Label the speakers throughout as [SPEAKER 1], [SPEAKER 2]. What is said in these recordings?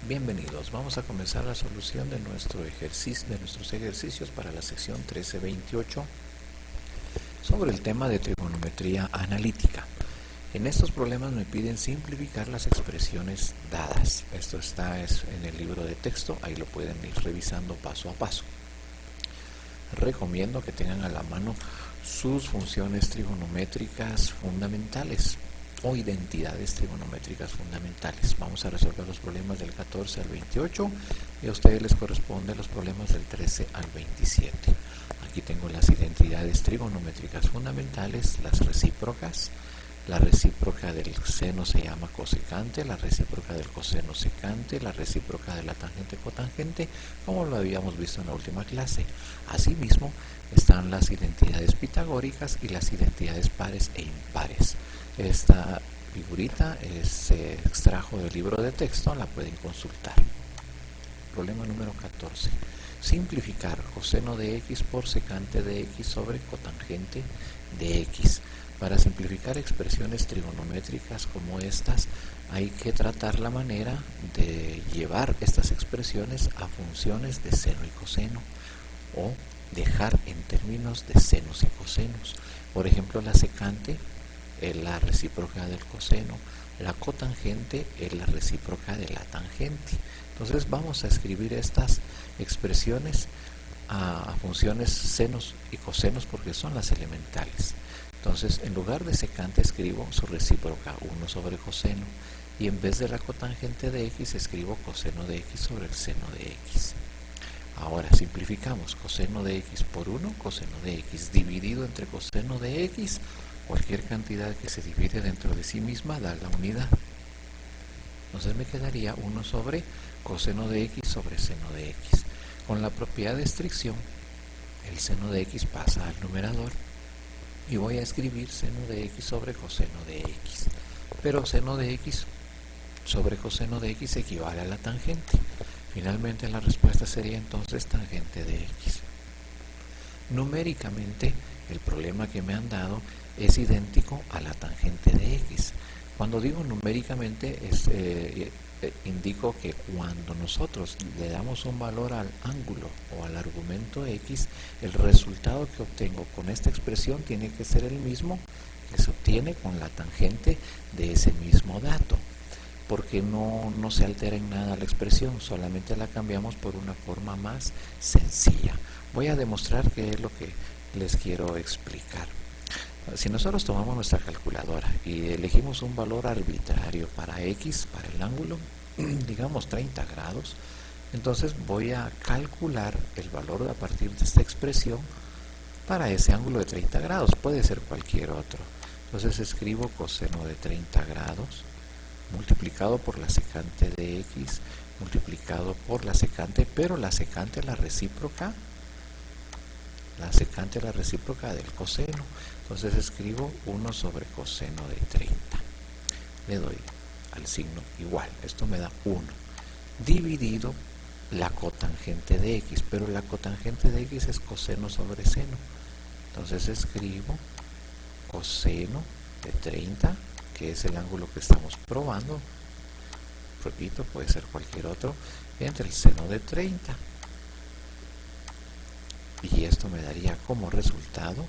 [SPEAKER 1] Bienvenidos, vamos a comenzar la solución de nuestros ejercicios para la sección 1328 sobre el tema de trigonometría analítica. En estos problemas me piden simplificar las expresiones dadas. Esto está en el libro de texto, ahí lo pueden ir revisando paso a paso. Recomiendo que tengan a la mano sus funciones trigonométricas fundamentales o identidades trigonométricas fundamentales. Vamos a resolver los problemas del 14 al 28 y a ustedes les corresponden los problemas del 13 al 27. Aquí tengo las identidades trigonométricas fundamentales, las recíprocas. La recíproca del seno se llama cosecante, la recíproca del coseno secante, la recíproca de la tangente cotangente, como lo habíamos visto en la última clase. Asimismo, están las identidades pitagóricas y las identidades pares e impares. Esta figurita se extrajo del libro de texto, la pueden consultar. Problema número 14. Simplificar coseno de x por secante de x sobre cotangente de x. Para simplificar expresiones trigonométricas como estas, hay que tratar la manera de llevar estas expresiones a funciones de seno y coseno, o dejar en términos de senos y cosenos. Por ejemplo, la secante es la recíproca del coseno, la cotangente es la recíproca de la tangente. Entonces vamos a escribir estas expresiones a funciones senos y cosenos porque son las elementales. Entonces, en lugar de secante escribo su recíproca 1 sobre coseno, y en vez de la cotangente de x escribo coseno de x sobre el seno de x. Ahora simplificamos coseno de x por 1, coseno de x dividido entre coseno de x. Cualquier cantidad que se divide dentro de sí misma da la unidad. Entonces me quedaría 1 sobre coseno de x sobre seno de x. Con la propiedad de estricción, el seno de x pasa al numerador y voy a escribir seno de x sobre coseno de x. Pero seno de x sobre coseno de x equivale a la tangente. Finalmente la respuesta sería entonces tangente de x. Numéricamente, el problema que me han dado es idéntico a la tangente de x. Cuando digo numéricamente, indico que cuando nosotros le damos un valor al ángulo o al argumento x, el resultado que obtengo con esta expresión tiene que ser el mismo que se obtiene con la tangente de ese mismo dato, porque no se altera en nada la expresión, solamente la cambiamos por una forma más sencilla. Voy a demostrar qué es lo que les quiero explicar. Si nosotros tomamos nuestra calculadora y elegimos un valor arbitrario para x, para el ángulo, digamos 30 grados, entonces voy a calcular el valor a partir de esta expresión para ese ángulo de 30 grados, puede ser cualquier otro. Entonces escribo coseno de 30 grados multiplicado por la secante de x, multiplicado por la secante, pero la secante es la recíproca del coseno. Entonces escribo 1 sobre coseno de 30. Le doy al signo igual. Esto me da 1. Dividido la cotangente de x. Pero la cotangente de x es coseno sobre seno. Entonces escribo coseno de 30, que es el ángulo que estamos probando. Repito, puede ser cualquier otro, entre el seno de 30. Y esto me daría como resultado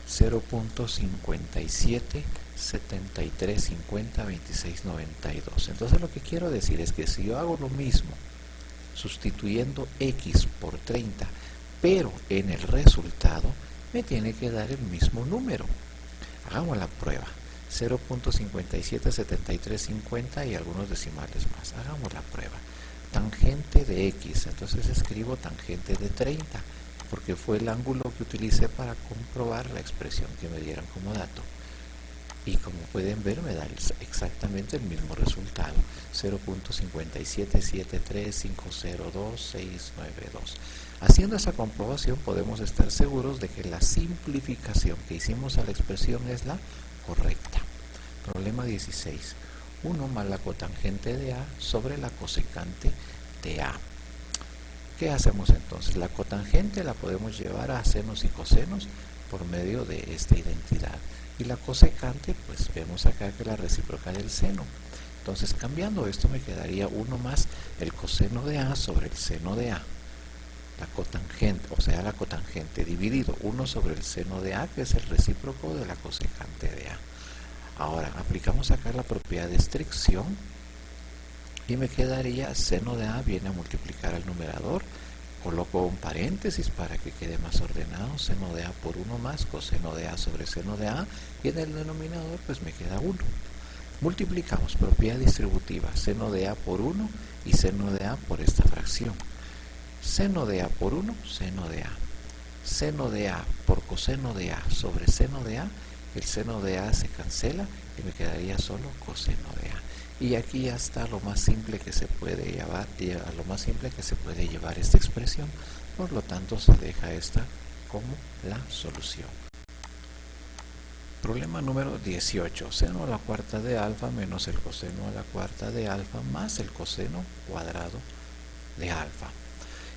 [SPEAKER 1] 0.5773502692. Entonces lo que quiero decir es que si yo hago lo mismo sustituyendo x por 30, pero en el resultado me tiene que dar el mismo número. Hagamos la prueba. 0.577350 y algunos decimales más. Hagamos la prueba. Tangente de x, entonces escribo tangente de 30, porque fue el ángulo que utilicé para comprobar la expresión que me dieron como dato. Y como pueden ver, me da exactamente el mismo resultado, 0.5773502692. Haciendo esa comprobación podemos estar seguros de que la simplificación que hicimos a la expresión es la correcta. Problema 16. 1 más la cotangente de A sobre la cosecante de A. ¿Qué hacemos entonces? La cotangente la podemos llevar a senos y cosenos por medio de esta identidad. Y la cosecante, pues vemos acá que es la recíproca del seno. Entonces, cambiando esto, me quedaría 1 más el coseno de A sobre el seno de A. La cotangente, o sea, la cotangente dividido 1 sobre el seno de A, que es el recíproco de la cosecante de A. Ahora, aplicamos acá la propiedad de estricción y me quedaría seno de A viene a multiplicar al numerador. Coloco un paréntesis para que quede más ordenado, seno de A por 1 más coseno de A sobre seno de A, y en el denominador pues me queda 1. Multiplicamos propiedad distributiva, seno de A por 1 y seno de A por esta fracción. Seno de A por 1, seno de A. Seno de A por coseno de A sobre seno de A, el seno de A se cancela y me quedaría solo coseno de A. Y aquí ya está lo más simple que se puede llevar esta expresión, por lo tanto se deja esta como la solución. Problema número 18, seno a la cuarta de alfa menos el coseno a la cuarta de alfa más el coseno cuadrado de alfa.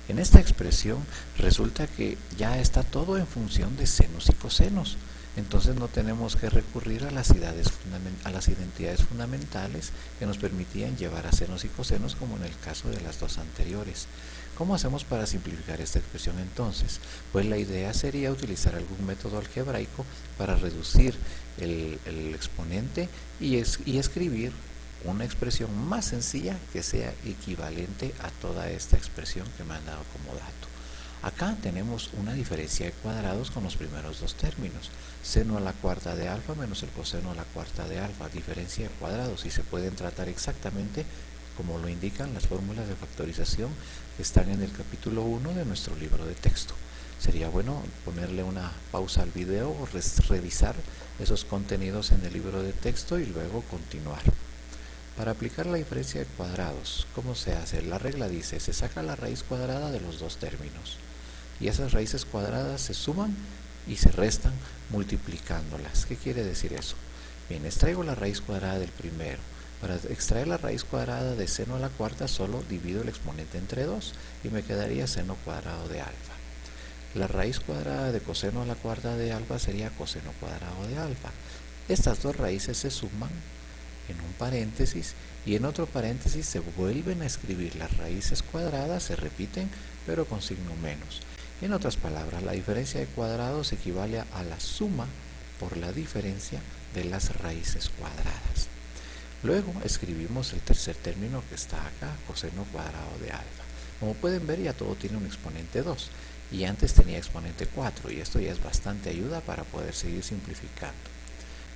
[SPEAKER 1] En esta expresión resulta que ya está todo en función de senos y cosenos. Entonces no tenemos que recurrir a las identidades fundamentales que nos permitían llevar a senos y cosenos, como en el caso de las dos anteriores. ¿Cómo hacemos para simplificar esta expresión entonces? Pues la idea sería utilizar algún método algebraico para reducir el exponente y escribir una expresión más sencilla que sea equivalente a toda esta expresión que me han dado como dato. Acá tenemos una diferencia de cuadrados con los primeros dos términos. Seno a la cuarta de alfa menos el coseno a la cuarta de alfa. Diferencia de cuadrados, y se pueden tratar exactamente como lo indican las fórmulas de factorización que están en el capítulo 1 de nuestro libro de texto. Sería bueno ponerle una pausa al video o revisar esos contenidos en el libro de texto y luego continuar. Para aplicar la diferencia de cuadrados, ¿cómo se hace? La regla dice, se saca la raíz cuadrada de los dos términos y esas raíces cuadradas se suman y se restan multiplicándolas. ¿Qué quiere decir eso? Bien, extraigo la raíz cuadrada del primero. Para extraer la raíz cuadrada de seno a la cuarta solo divido el exponente entre 2 y me quedaría seno cuadrado de alfa. La raíz cuadrada de coseno a la cuarta de alfa sería coseno cuadrado de alfa. Estas dos raíces se suman en un paréntesis y en otro paréntesis se vuelven a escribir las raíces cuadradas, se repiten pero con signo menos. En otras palabras, la diferencia de cuadrados equivale a la suma por la diferencia de las raíces cuadradas. Luego escribimos el tercer término que está acá, coseno cuadrado de alfa. Como pueden ver, ya todo tiene un exponente 2 y antes tenía exponente 4, y esto ya es bastante ayuda para poder seguir simplificando.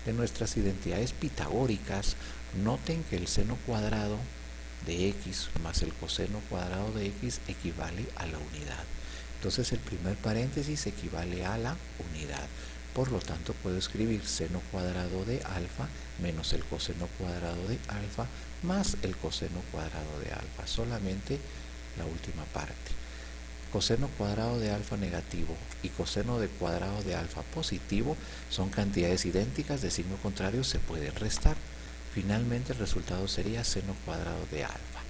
[SPEAKER 1] De nuestras identidades pitagóricas, noten que el seno cuadrado de x más el coseno cuadrado de x equivale a la unidad. Entonces el primer paréntesis equivale a la unidad. Por lo tanto, puedo escribir seno cuadrado de alfa menos el coseno cuadrado de alfa más el coseno cuadrado de alfa. Solamente la última parte. Coseno cuadrado de alfa negativo y coseno de cuadrado de alfa positivo son cantidades idénticas de signo contrario, se pueden restar. Finalmente el resultado sería seno cuadrado de alfa.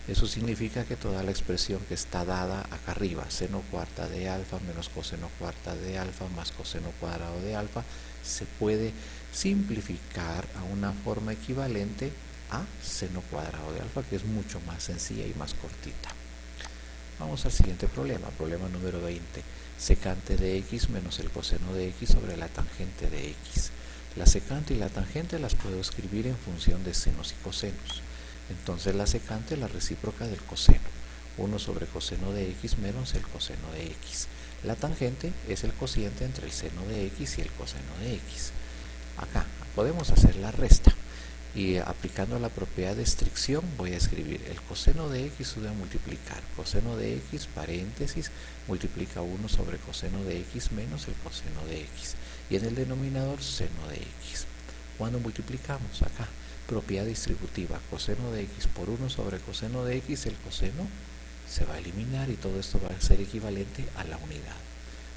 [SPEAKER 1] Eso significa que toda la expresión que está dada acá arriba, seno cuarta de alfa menos coseno cuarta de alfa más coseno cuadrado de alfa, se puede simplificar a una forma equivalente a seno cuadrado de alfa, que es mucho más sencilla y más cortita. Vamos al siguiente problema, problema número 20. Secante de x menos el coseno de x sobre la tangente de x. La secante y la tangente las puedo escribir en función de senos y cosenos. Entonces la secante es la recíproca del coseno. 1 sobre coseno de x menos el coseno de x. La tangente es el cociente entre el seno de x y el coseno de x. Acá podemos hacer la resta. Y aplicando la propiedad de estricción voy a escribir el coseno de x voy a multiplicar. Coseno de x, paréntesis, multiplica 1 sobre coseno de x menos el coseno de x. Y en el denominador seno de x. Cuando multiplicamos acá, propiedad distributiva, coseno de x por 1 sobre coseno de x, el coseno se va a eliminar y todo esto va a ser equivalente a la unidad.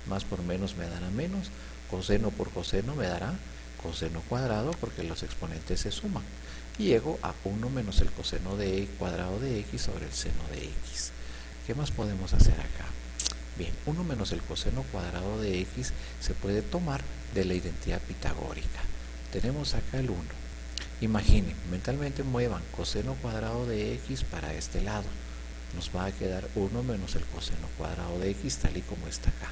[SPEAKER 1] Más por menos me dará menos, coseno por coseno me dará coseno cuadrado porque los exponentes se suman. Y llego a 1 menos el coseno de cuadrado de x sobre el seno de x. ¿Qué más podemos hacer acá? Bien, 1 menos el coseno cuadrado de x se puede tomar de la identidad pitagórica. Tenemos acá el 1. Imaginen, mentalmente muevan coseno cuadrado de x para este lado. Nos va a quedar 1 menos el coseno cuadrado de x tal y como está acá.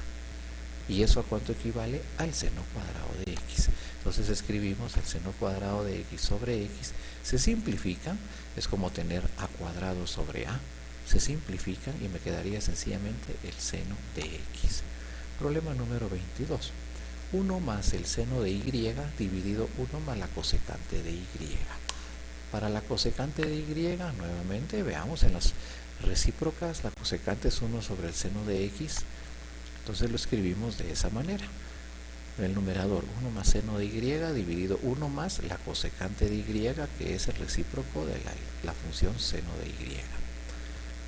[SPEAKER 1] ¿Y eso a cuánto equivale? Al seno cuadrado de x. Entonces escribimos el seno cuadrado de x sobre x. Se simplifican, es como tener a cuadrado sobre a. Se simplifican y me quedaría sencillamente el seno de x. Problema número 22. 1 más el seno de y dividido 1 más la cosecante de y. Para la cosecante de y, nuevamente veamos en las recíprocas, la cosecante es 1 sobre el seno de x. Entonces lo escribimos de esa manera. En el numerador 1 más seno de y dividido 1 más la cosecante de y, que es el recíproco de la función seno de y.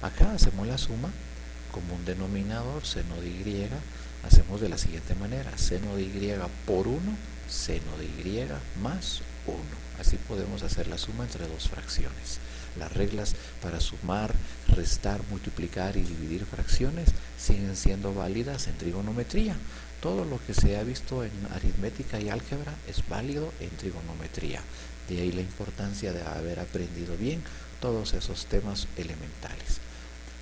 [SPEAKER 1] Acá hacemos la suma, como un denominador seno de y, hacemos de la siguiente manera: seno de y por 1, seno de y más 1. Así podemos hacer la suma entre dos fracciones. Las reglas para sumar, restar, multiplicar y dividir fracciones siguen siendo válidas en trigonometría. Todo lo que se ha visto en aritmética y álgebra es válido en trigonometría. De ahí la importancia de haber aprendido bien todos esos temas elementales.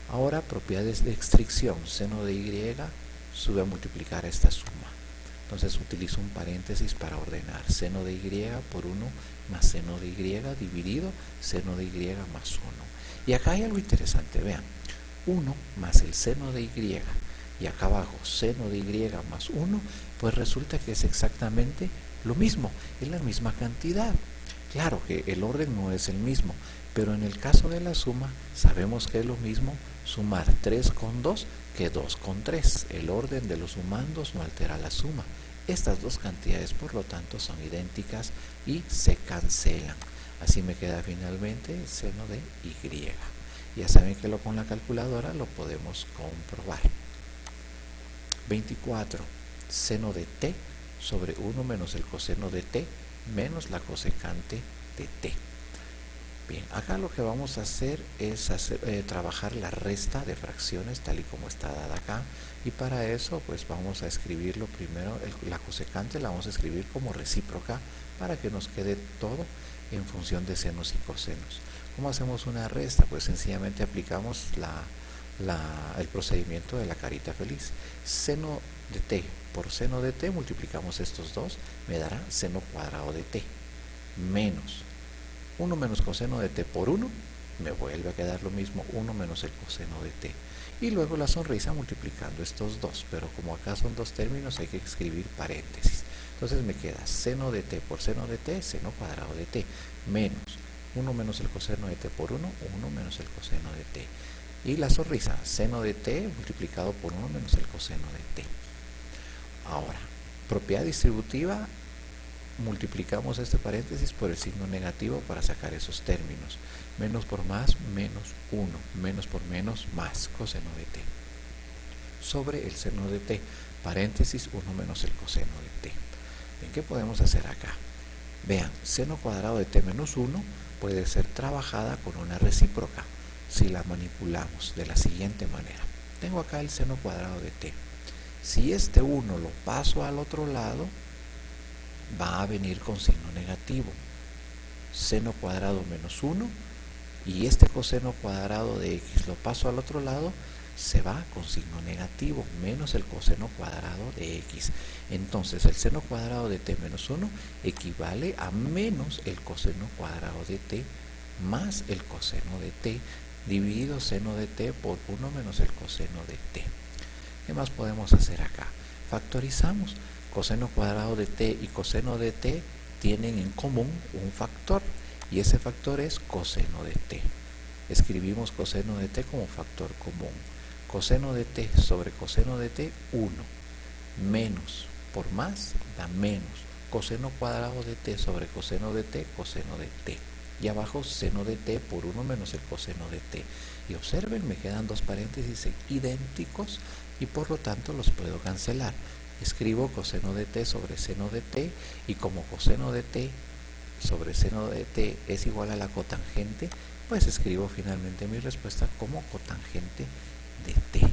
[SPEAKER 1] Ahora, propiedades de extracción. Seno de y sube a multiplicar esta suma. Entonces utilizo un paréntesis para ordenar. Seno de y por 1 más seno de y dividido seno de y más 1. Y acá hay algo interesante, vean. 1 más el seno de y y acá abajo seno de y más 1, pues resulta que es exactamente lo mismo, es la misma cantidad. Claro que el orden no es el mismo, pero en el caso de la suma sabemos que es lo mismo sumar 3 con 2 que 2 con 3. El orden de los sumandos no altera la suma. Estas dos cantidades, por lo tanto, son idénticas y se cancelan. Así me queda finalmente el seno de y. Ya saben que con la calculadora lo podemos comprobar. 24. Seno de t sobre 1 menos el coseno de t menos la cosecante de t. Bien, acá lo que vamos a hacer es trabajar la resta de fracciones tal y como está dada acá, y para eso pues vamos a escribirlo primero, la cosecante la vamos a escribir como recíproca para que nos quede todo en función de senos y cosenos. ¿Cómo hacemos una resta? Pues sencillamente aplicamos el procedimiento de la carita feliz. Seno de t por seno de t, multiplicamos estos dos, me dará seno cuadrado de t, menos 1 menos coseno de t por 1, me vuelve a quedar lo mismo, 1 menos el coseno de t. Y luego la sonrisa multiplicando estos dos, pero como acá son dos términos hay que escribir paréntesis. Entonces me queda seno de t por seno de t, seno cuadrado de t, menos 1 menos el coseno de t por 1, 1 menos el coseno de t. Y la sonrisa, seno de t multiplicado por 1 menos el coseno de t. Ahora, propiedad distributiva, multiplicamos este paréntesis por el signo negativo para sacar esos términos. Menos por más, menos 1. Menos por menos, más coseno de t. Sobre el seno de t, paréntesis 1 menos el coseno de t. Bien, ¿qué podemos hacer acá? Vean, seno cuadrado de t menos 1 puede ser trabajada con una recíproca si la manipulamos de la siguiente manera. Tengo acá el seno cuadrado de t. Si este 1 lo paso al otro lado, va a venir con signo negativo. Seno cuadrado menos 1, y este coseno cuadrado de x lo paso al otro lado, se va con signo negativo, menos el coseno cuadrado de x. Entonces el seno cuadrado de t menos 1 equivale a menos el coseno cuadrado de t más el coseno de t dividido seno de t por 1 menos el coseno de t. ¿Qué más podemos hacer acá? Factorizamos. Coseno cuadrado de t y coseno de t tienen en común un factor, y ese factor es coseno de t. Escribimos coseno de t como factor común. Coseno de t sobre coseno de t, 1. Menos por más da menos. Coseno cuadrado de t sobre coseno de t, coseno de t. Y abajo seno de t por 1 menos el coseno de t. Y observen, me quedan dos paréntesis idénticos y por lo tanto los puedo cancelar. Escribo coseno de t sobre seno de t, y como coseno de t sobre seno de t es igual a la cotangente, pues escribo finalmente mi respuesta como cotangente de t.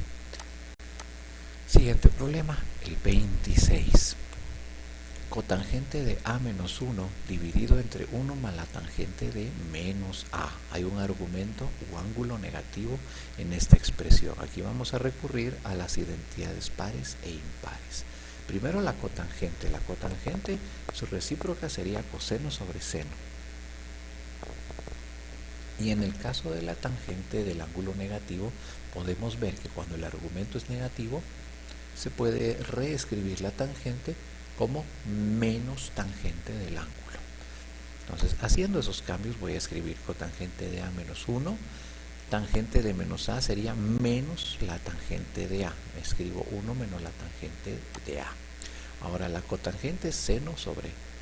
[SPEAKER 1] Siguiente problema, el 26. cotangente de a menos 1 dividido entre 1 más la tangente de menos a. Hay un argumento o ángulo negativo en esta expresión. Aquí vamos a recurrir a las identidades pares e impares. Primero la cotangente. La cotangente, su recíproca sería coseno sobre seno. Y en el caso de la tangente del ángulo negativo, podemos ver que cuando el argumento es negativo, se puede reescribir la tangente como menos tangente del ángulo. Entonces, haciendo esos cambios, voy a escribir cotangente de a menos 1. Tangente de menos a sería menos la tangente de a. Escribo 1 menos la tangente de a. Ahora la cotangente es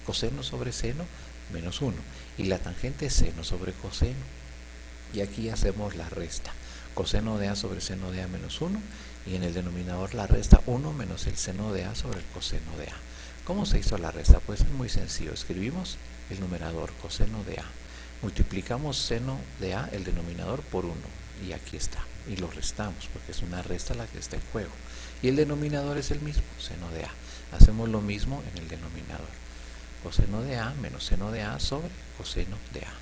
[SPEAKER 1] coseno sobre seno menos 1. Y la tangente es seno sobre coseno. Y aquí hacemos la resta. Coseno de a sobre seno de a menos 1. Y en el denominador la resta 1 menos el seno de a sobre el coseno de a. ¿Cómo se hizo la resta? Pues es muy sencillo. Escribimos el numerador coseno de a. Multiplicamos seno de a, el denominador, por 1. Y aquí está. Y lo restamos porque es una resta la que está en juego. Y el denominador es el mismo, seno de a. Hacemos lo mismo en el denominador. Coseno de a menos seno de a sobre coseno de a.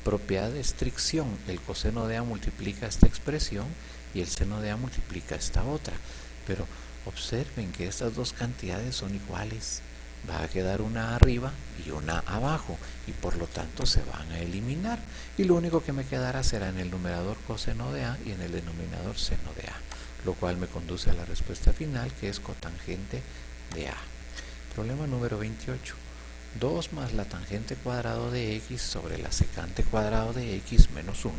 [SPEAKER 1] Propiedad de estricción. El coseno de a multiplica esta expresión y el seno de a multiplica esta otra. Pero observen que estas dos cantidades son iguales. Va a quedar una arriba y una abajo y por lo tanto se van a eliminar. Y lo único que me quedará será en el numerador coseno de a y en el denominador seno de a. Lo cual me conduce a la respuesta final, que es cotangente de a. Problema número 28. 2 más la tangente cuadrado de x sobre la secante cuadrado de x menos 1.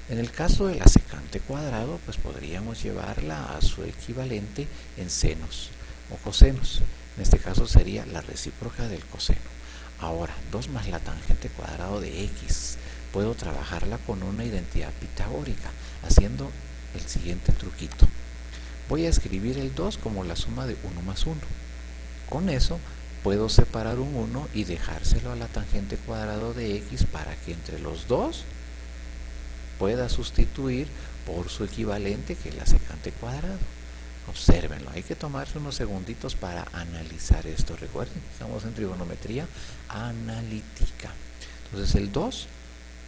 [SPEAKER 1] En el caso de la secante cuadrado, pues podríamos llevarla a su equivalente en senos o cosenos. En este caso sería la recíproca del coseno. Ahora, 2 más la tangente cuadrado de x. Puedo trabajarla con una identidad pitagórica, haciendo el siguiente truquito. Voy a escribir el 2 como la suma de 1 más 1. Con eso puedo separar un 1 y dejárselo a la tangente cuadrado de x para que entre los dos pueda sustituir por su equivalente, que es la secante cuadrado. Obsérvenlo, hay que tomarse unos segunditos para analizar esto. Recuerden, estamos en trigonometría analítica. Entonces el 2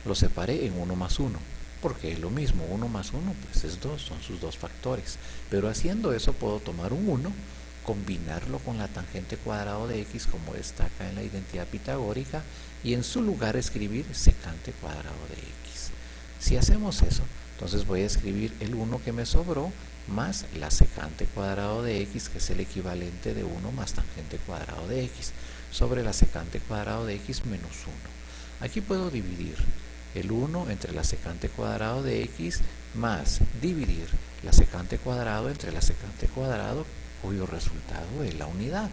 [SPEAKER 1] lo separé en 1 más 1, porque es lo mismo, 1 más 1 pues es 2, son sus dos factores. Pero haciendo eso puedo tomar un 1, combinarlo con la tangente cuadrado de x como destaca en la identidad pitagórica y en su lugar escribir secante cuadrado de x. Si hacemos eso, entonces voy a escribir el 1 que me sobró más la secante cuadrado de x, que es el equivalente de 1 más tangente cuadrado de x, sobre la secante cuadrado de x menos 1. Aquí puedo dividir el 1 entre la secante cuadrado de x más dividir la secante cuadrado entre la secante cuadrado, cuyo resultado es la unidad.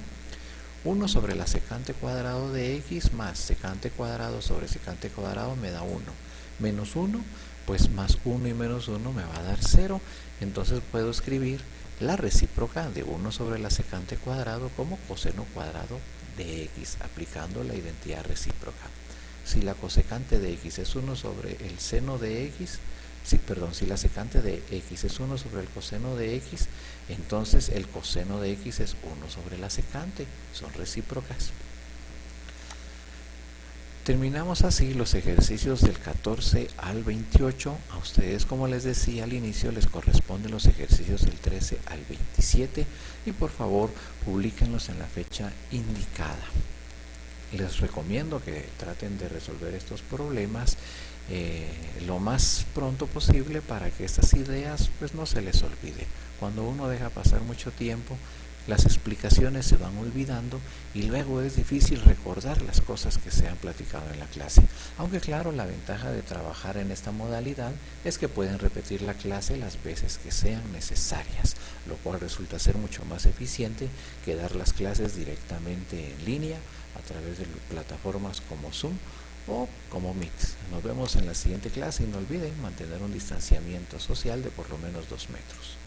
[SPEAKER 1] 1 sobre la secante cuadrado de x más secante cuadrado sobre secante cuadrado me da 1. Menos 1, pues más 1 y menos 1 me va a dar 0. Entonces puedo escribir la recíproca de 1 sobre la secante cuadrado como coseno cuadrado de x, aplicando la identidad recíproca. Si la cosecante de x es 1 sobre el seno de x, si la secante de x es 1 sobre el coseno de x, entonces el coseno de x es 1 sobre la secante, son recíprocas. Terminamos así los ejercicios del 14 al 28. A ustedes, como les decía al inicio, les corresponden los ejercicios del 13 al 27 y por favor publíquenlos en la fecha indicada. Les recomiendo que traten de resolver estos problemas lo más pronto posible para que estas ideas pues no se les olviden. Cuando uno deja pasar mucho tiempo, las explicaciones se van olvidando y luego es difícil recordar las cosas que se han platicado en la clase. Aunque claro, la ventaja de trabajar en esta modalidad es que pueden repetir la clase las veces que sean necesarias, lo cual resulta ser mucho más eficiente que dar las clases directamente en línea a través de plataformas como Zoom o como Meet. Nos vemos en la siguiente clase y no olviden mantener un distanciamiento social de por lo menos 2 metros.